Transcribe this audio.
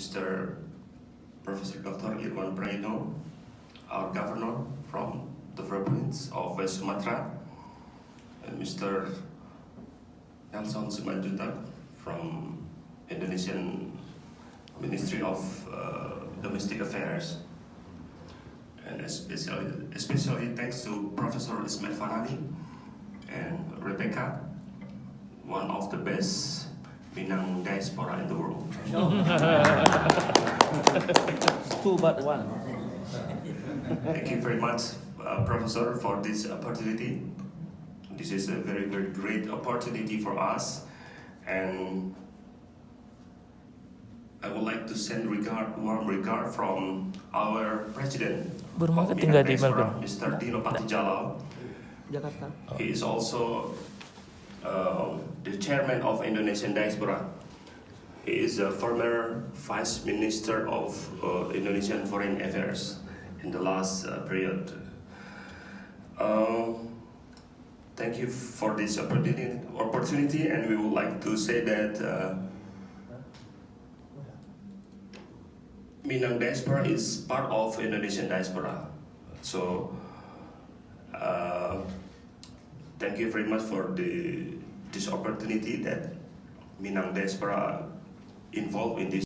Mr. Professor Dr. Irwan Praino, our governor from the province of West Sumatra, and Mr. Nelson Simanjuntak from Indonesian Ministry of Domestic Affairs, and especially thanks to Professor Ismail Farhani and Rebecca, one of the best Minang diaspora in the world. Two but one. Thank you very much, Professor, for this opportunity. This is a very, very great opportunity for us, and I would like to send warm regard from our President of Minang Diaspora, Mr. Dino Patijalal. Jakarta. He is also the chairman of Indonesian Diaspora. He is a former Vice Minister of Indonesian Foreign Affairs in the last period. Thank you for this opportunity, and we would like to say that Minang Diaspora is part of Indonesian Diaspora. So thank you very much for this opportunity that Minang Diaspora involved in this.